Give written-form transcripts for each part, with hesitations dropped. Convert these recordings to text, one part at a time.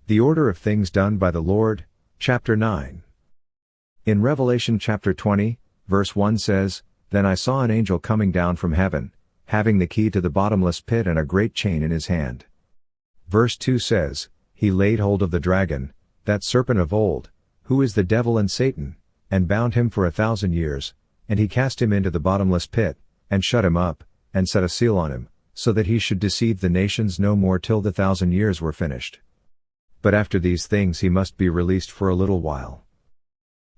The order of things done by the Lord, chapter 9. In Revelation chapter 20, verse 1 says, "Then I saw an angel coming down from heaven, having the key to the bottomless pit and a great chain in his hand." Verse 2 says, "He laid hold of the dragon, that serpent of old, who is the devil and Satan, and bound him for 1,000 years, and he cast him into the bottomless pit, and shut him up, and set a seal on him, so that he should deceive the nations no more till the 1,000 years were finished. But after these things he must be released for a little while."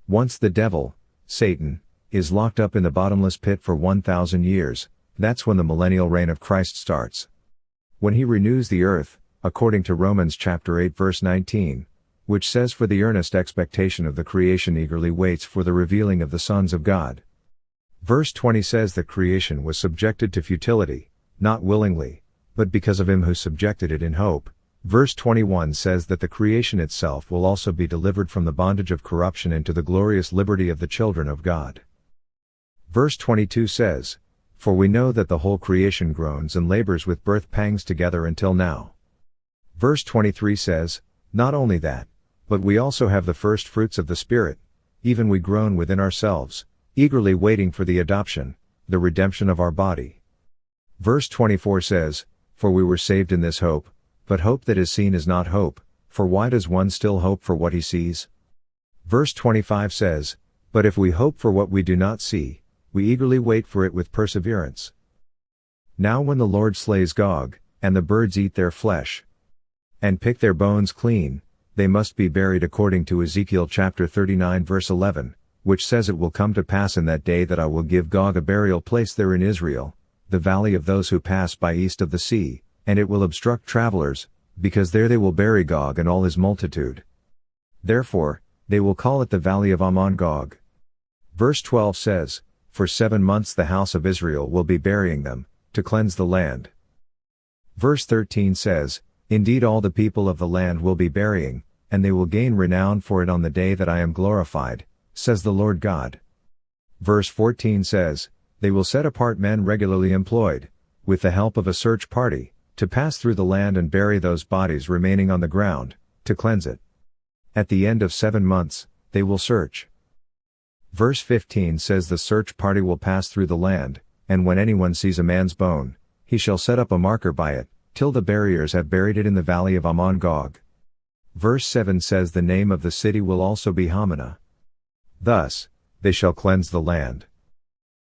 Once the devil, Satan, is locked up in the bottomless pit for 1,000 years, that's when the millennial reign of Christ starts. When he renews the earth, according to Romans chapter 8 verse 19, which says, "For the earnest expectation of the creation eagerly waits for the revealing of the sons of God." Verse 20 says that creation was subjected to futility, not willingly, but because of him who subjected it in hope. Verse 21 says that the creation itself will also be delivered from the bondage of corruption into the glorious liberty of the children of God. Verse 22 says, "For we know that the whole creation groans and labors with birth pangs together until now." Verse 23 says, "Not only that, but we also have the first fruits of the Spirit, even we groan within ourselves, eagerly waiting for the adoption, the redemption of our body." Verse 24 says, "For we were saved in this hope, but hope that is seen is not hope, for why does one still hope for what he sees?" Verse 25 says, "But if we hope for what we do not see, we eagerly wait for it with perseverance." Now when the Lord slays Gog, and the birds eat their flesh, and pick their bones clean, they must be buried according to Ezekiel chapter 39 verse 11, which says, "It will come to pass in that day that I will give Gog a burial place there in Israel, the valley of those who pass by east of the sea, and it will obstruct travelers, because there they will bury Gog and all his multitude. Therefore, they will call it the valley of Ammon Gog." Verse 12 says, "For 7 months the house of Israel will be burying them, to cleanse the land." Verse 13 says, "Indeed all the people of the land will be burying, and they will gain renown for it on the day that I am glorified, says the Lord God." Verse 14 says, "They will set apart men regularly employed, with the help of a search party, to pass through the land and bury those bodies remaining on the ground, to cleanse it. At the end of 7 months, they will search." Verse 15 says the search party will pass through the land, and when anyone sees a man's bone, he shall set up a marker by it, till the buriers have buried it in the valley of Ammon Gog. Verse 7 says the name of the city will also be Hamanah. Thus, they shall cleanse the land.